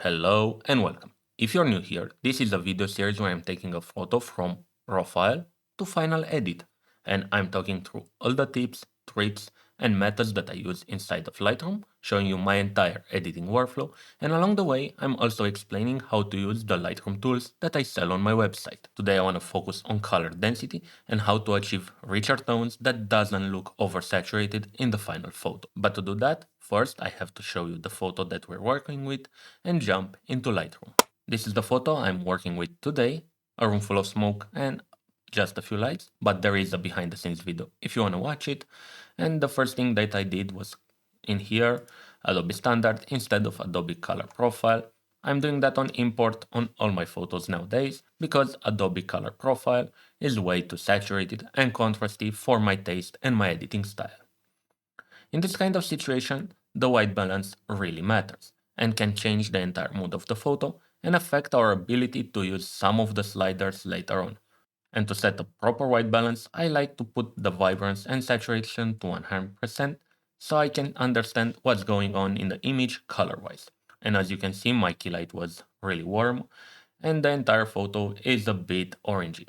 Hello and welcome. If you're new here, this is a video series where I'm taking a photo from raw file to final edit, and I'm talking through all the tips, tricks, and methods that I use inside of Lightroom, showing you my entire editing workflow, and along the way, I'm also explaining how to use the Lightroom tools that I sell on my website. Today I want to focus on color density and how to achieve richer tones that doesn't look oversaturated in the final photo. But to do that, first I have to show you the photo that we're working with and jump into Lightroom. This is the photo I'm working with today, a room full of smoke and just a few lights, but there is a behind the scenes video if you want to watch it. And the first thing that I did was in here, Adobe Standard instead of Adobe Color Profile. I'm doing that on import on all my photos nowadays because Adobe Color Profile is way too saturated and contrasty for my taste and my editing style. In this kind of situation, the white balance really matters and can change the entire mood of the photo and affect our ability to use some of the sliders later on. And to set a proper white balance, I like to put the vibrance and saturation to 100% so I can understand what's going on in the image color-wise. And as you can see, my key light was really warm and the entire photo is a bit orangey.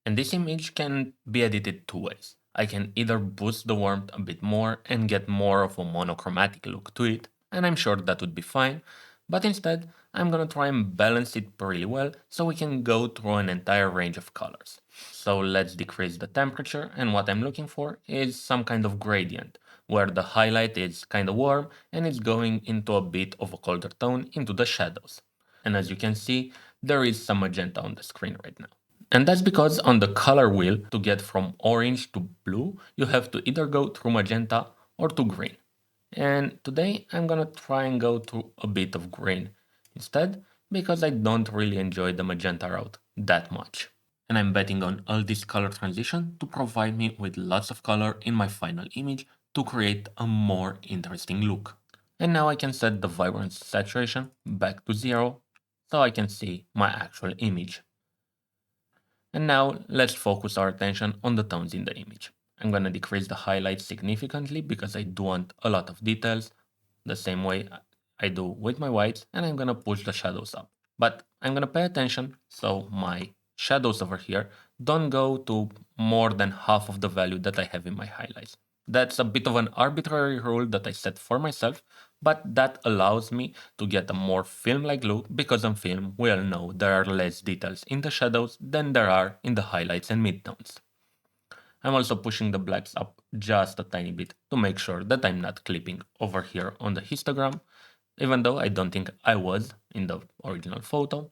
And this image can be edited two ways. I can either boost the warmth a bit more and get more of a monochromatic look to it, and I'm sure that would be fine, but instead I'm gonna try and balance it really well so we can go through an entire range of colors. So let's decrease the temperature, and what I'm looking for is some kind of gradient, where the highlight is kinda warm and it's going into a bit of a colder tone into the shadows. And as you can see, there is some magenta on the screen right now. And that's because on the color wheel, to get from orange to blue, you have to either go through magenta or to green. And today I'm gonna try and go through a bit of green instead, because I don't really enjoy the magenta route that much. And I'm betting on all this color transition to provide me with lots of color in my final image to create a more interesting look. And now I can set the vibrance saturation back to 0 so I can see my actual image. And now let's focus our attention on the tones in the image. I'm gonna decrease the highlights significantly because I do want a lot of details, the same way I do with my whites, and I'm gonna push the shadows up. But I'm gonna pay attention so my shadows over here don't go to more than half of the value that I have in my highlights. That's a bit of an arbitrary rule that I set for myself, but that allows me to get a more film-like look because on film we all know there are less details in the shadows than there are in the highlights and midtones. I'm also pushing the blacks up just a tiny bit to make sure that I'm not clipping over here on the histogram, even though I don't think I was in the original photo.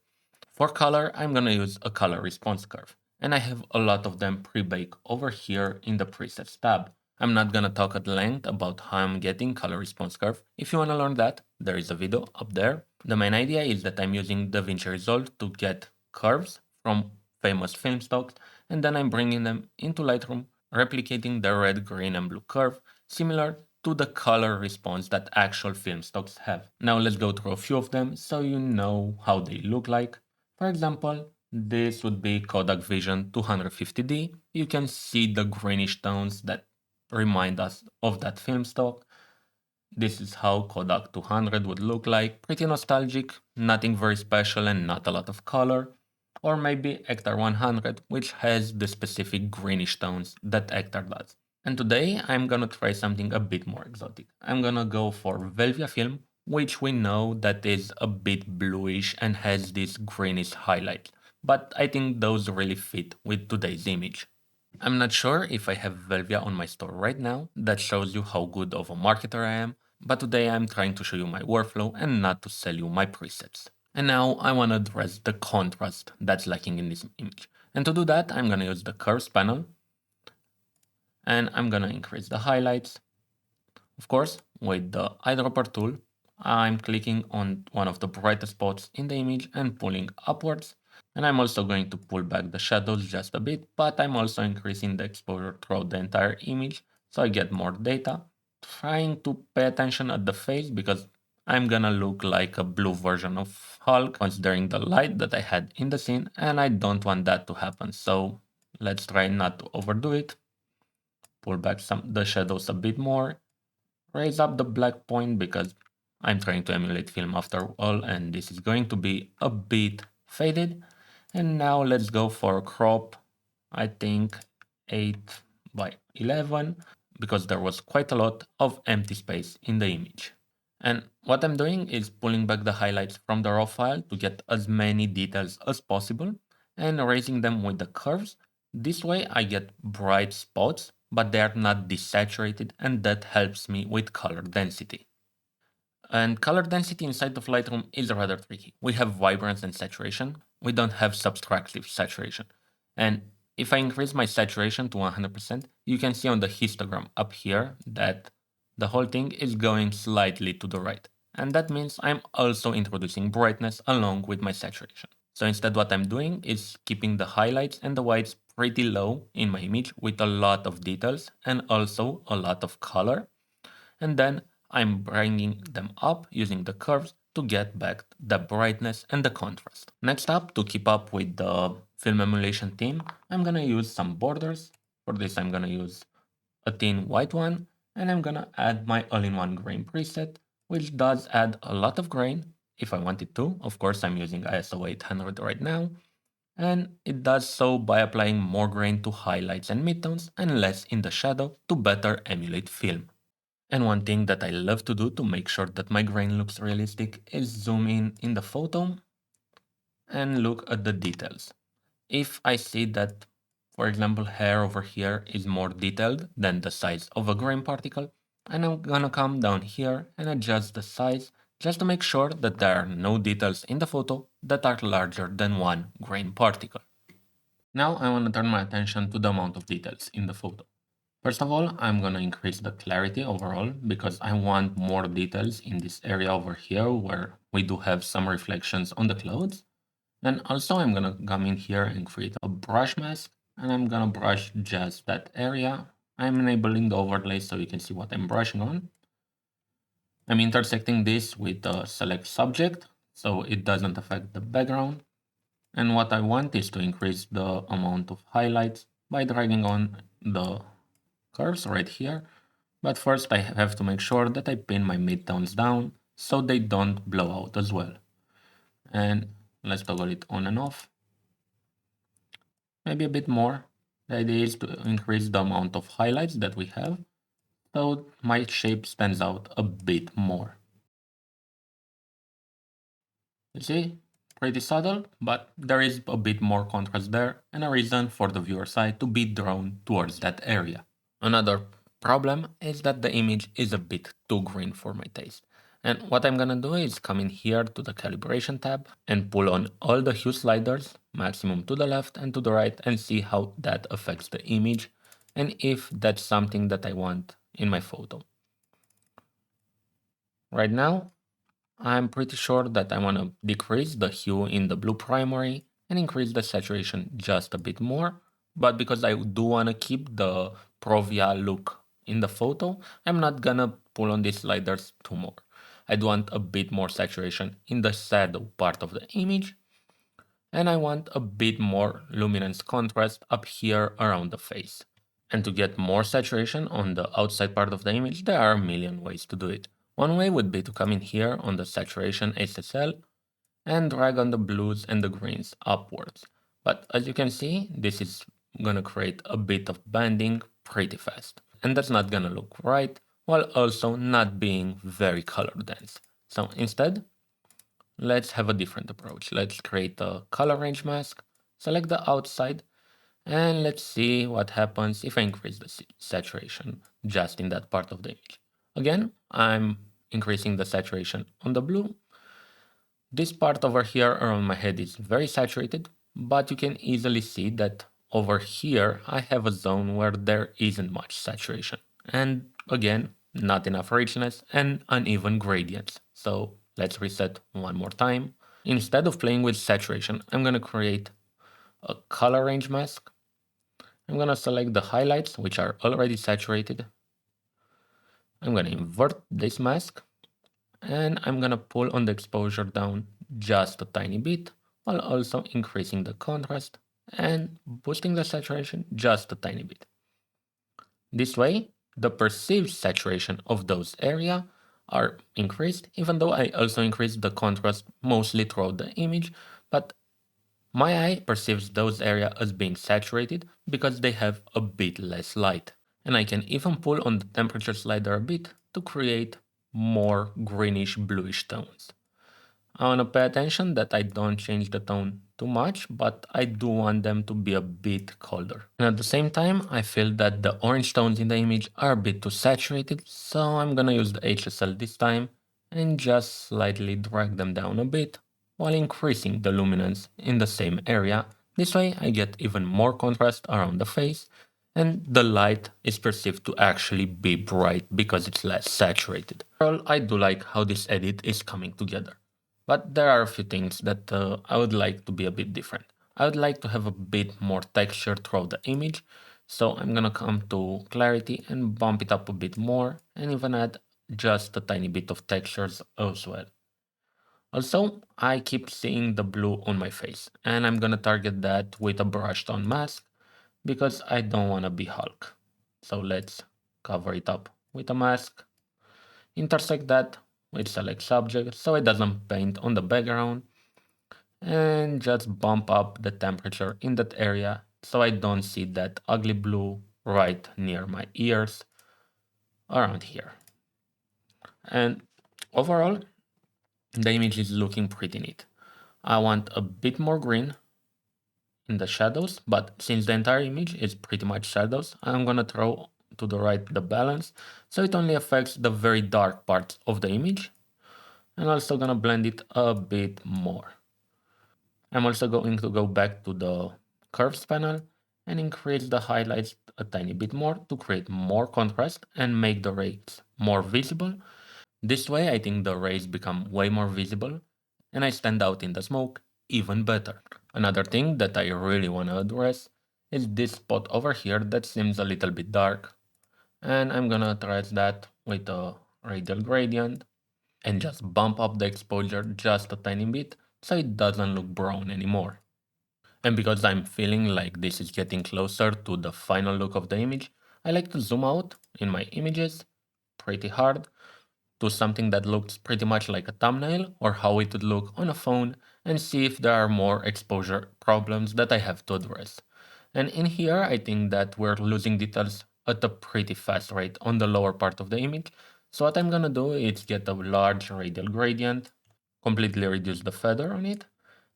For color, I'm gonna use a color response curve, and I have a lot of them pre-baked over here in the presets tab. I'm not gonna talk at length about how I'm getting color response curve. If you wanna learn that, there is a video up there. The main idea is that I'm using DaVinci Resolve to get curves from famous film stocks, and then I'm bringing them into Lightroom, replicating the red, green, and blue curve, similar to the color response that actual film stocks have. Now let's go through a few of them so you know how they look like. For example, this would be Kodak Vision 250D. You can see the greenish tones that remind us of that film stock. This is how Kodak 200 would look like, pretty nostalgic, nothing very special and not a lot of color. Or maybe Ektar 100, which has the specific greenish tones that Ektar does. And today I'm gonna try something a bit more exotic. I'm gonna go for Velvia film, which we know that is a bit bluish and has this greenish highlight. But I think those really fit with today's image. I'm not sure if I have Velvia on my store right now. That shows you how good of a marketer I am. But today I'm trying to show you my workflow and not to sell you my presets. And now I want to address the contrast that's lacking in this image. And to do that, I'm going to use the curves panel and I'm going to increase the highlights. Of course, with the eyedropper tool, I'm clicking on one of the brightest spots in the image and pulling upwards. And I'm also going to pull back the shadows just a bit, but I'm also increasing the exposure throughout the entire image so I get more data. Trying to pay attention at the face because I'm gonna look like a blue version of Hulk considering the light that I had in the scene, and I don't want that to happen. So let's try not to overdo it. Pull back the shadows a bit more, raise up the black point because I'm trying to emulate film after all, and this is going to be a bit faded. And now let's go for crop, I think 8 by 11, because there was quite a lot of empty space in the image. And what I'm doing is pulling back the highlights from the raw file to get as many details as possible and erasing them with the curves. This way I get bright spots, but they are not desaturated, and that helps me with color density. And color density inside of Lightroom is rather tricky. We have vibrance and saturation. We don't have subtractive saturation. And if I increase my saturation to 100%, you can see on the histogram up here that the whole thing is going slightly to the right. And that means I'm also introducing brightness along with my saturation. So instead what I'm doing is keeping the highlights and the whites pretty low in my image with a lot of details and also a lot of color. And then I'm bringing them up using the curves to get back the brightness and the contrast. Next up, to keep up with the film emulation theme, I'm gonna use some borders. For this, I'm gonna use a thin white one, and I'm gonna add my all-in-one grain preset, which does add a lot of grain if I wanted to. Of course, I'm using ISO 800 right now, and it does so by applying more grain to highlights and midtones and less in the shadow to better emulate film. And one thing that I love to do to make sure that my grain looks realistic is zoom in the photo and look at the details. If I see that, for example, hair over here is more detailed than the size of a grain particle, and I'm gonna come down here and adjust the size just to make sure that there are no details in the photo that are larger than one grain particle. Now I want to turn my attention to the amount of details in the photo. First of all, I'm going to increase the clarity overall because I want more details in this area over here where we do have some reflections on the clouds. And also I'm going to come in here and create a brush mask, and I'm going to brush just that area. I'm enabling the overlay so you can see what I'm brushing on. I'm intersecting this with the select subject so it doesn't affect the background. And what I want is to increase the amount of highlights by dragging on the curves right here. But first I have to make sure that I pin my midtones down so they don't blow out as well. And let's toggle it on and off. Maybe a bit more. The idea is to increase the amount of highlights that we have so my shape stands out a bit more. You see, pretty subtle, but there is a bit more contrast there and a reason for the viewer's eye to be drawn towards that area. Another problem is that the image is a bit too green for my taste. And what I'm gonna do is come in here to the calibration tab and pull on all the hue sliders, maximum to the left and to the right, and see how that affects the image and if that's something that I want in my photo. Right now, I'm pretty sure that I want to decrease the hue in the blue primary and increase the saturation just a bit more. But because I do want to keep the Provia look in the photo, I'm not gonna pull on these sliders too more. I'd want a bit more saturation in the shadow part of the image, and I want a bit more luminance contrast up here around the face. And to get more saturation on the outside part of the image, there are a million ways to do it. One way would be to come in here on the saturation SSL and drag on the blues and the greens upwards. But as you can see, this is gonna create a bit of banding pretty fast. And that's not gonna look right, while also not being very color dense. So instead, let's have a different approach. Let's create a color range mask, select the outside, and let's see what happens if I increase the saturation just in that part of the image. Again, I'm increasing the saturation on the blue. This part over here around my head is very saturated, but you can easily see that over here I have a zone where there isn't much saturation. And again, not enough richness and uneven gradients. So let's reset one more time. Instead of playing with saturation, I'm going to create a color range mask. I'm going to select the highlights, which are already saturated. I'm going to invert this mask, and I'm going to pull on the exposure down just a tiny bit, while also increasing the contrast and boosting the saturation just a tiny bit. This way, the perceived saturation of those areas are increased, even though I also increased the contrast mostly throughout the image, but my eye perceives those areas as being saturated because they have a bit less light. And I can even pull on the temperature slider a bit to create more greenish bluish tones. I want to pay attention that I don't change the tone too much, but I do want them to be a bit colder. And at the same time, I feel that the orange tones in the image are a bit too saturated, so I'm gonna use the HSL this time and just slightly drag them down a bit while increasing the luminance in the same area. This way I get even more contrast around the face and the light is perceived to actually be bright because it's less saturated. Overall, I do like how this edit is coming together. But there are a few things that I would like to be a bit different. I would like to have a bit more texture throughout the image, so I'm gonna come to clarity and bump it up a bit more and even add just a tiny bit of textures as well. Also, I keep seeing the blue on my face and I'm gonna target that with a brushed on mask because I don't wanna be Hulk. So let's cover it up with a mask, intersect that with select subject so it doesn't paint on the background, and just bump up the temperature in that area so I don't see that ugly blue right near my ears around here. And overall, the image is looking pretty neat. I want a bit more green in the shadows, but since the entire image is pretty much shadows, I'm gonna throw to the right the balance so it only affects the very dark parts of the image, and also gonna blend it a bit more. I'm also going to go back to the curves panel and increase the highlights a tiny bit more to create more contrast and make the rays more visible. This way I think the rays become way more visible and I stand out in the smoke even better. Another thing that I really want to address is this spot over here that seems a little bit dark, and I'm gonna address that with a radial gradient and just bump up the exposure just a tiny bit so it doesn't look brown anymore. And because I'm feeling like this is getting closer to the final look of the image, I like to zoom out in my images pretty hard to something that looks pretty much like a thumbnail or how it would look on a phone and see if there are more exposure problems that I have to address. And in here, I think that we're losing details at a pretty fast rate on the lower part of the image. So what I'm gonna do is get a large radial gradient, completely reduce the feather on it,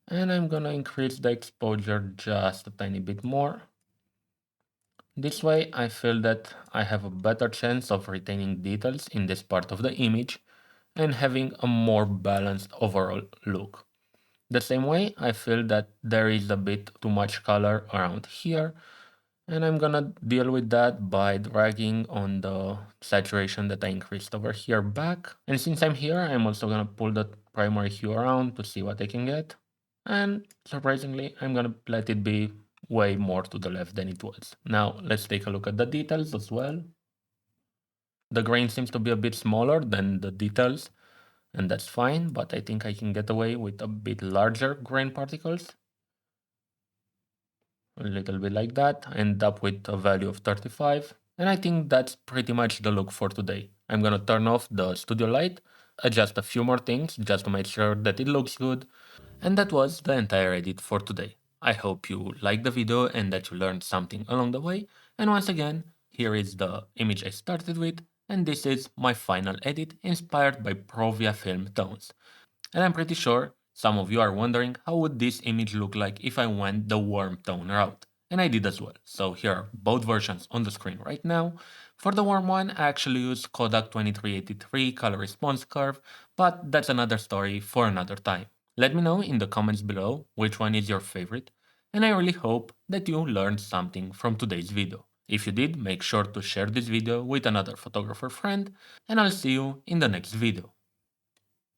and I'm gonna increase the exposure just a tiny bit more. This way I feel that I have a better chance of retaining details in this part of the image and having a more balanced overall look. The same way I feel that there is a bit too much color around here, and I'm gonna deal with that by dragging on the saturation that I increased over here back. And since I'm here, I'm also gonna pull the primary hue around to see what I can get. And surprisingly, I'm gonna let it be way more to the left than it was. Now let's take a look at the details as well. The grain seems to be a bit smaller than the details, and that's fine, but I think I can get away with a bit larger grain particles. A little bit like that, end up with a value of 35. And I think that's pretty much the look for today. I'm gonna turn off the studio light, adjust a few more things just to make sure that it looks good. And that was the entire edit for today. I hope you liked the video and that you learned something along the way. And once again, here is the image I started with, and this is my final edit inspired by Provia film tones. And I'm pretty sure some of you are wondering how would this image look like if I went the warm tone route. And I did as well. So here are both versions on the screen right now. For the warm one, I actually used Kodak 2383 Color Response Curve, but that's another story for another time. Let me know in the comments below which one is your favorite, and I really hope that you learned something from today's video. If you did, make sure to share this video with another photographer friend, and I'll see you in the next video.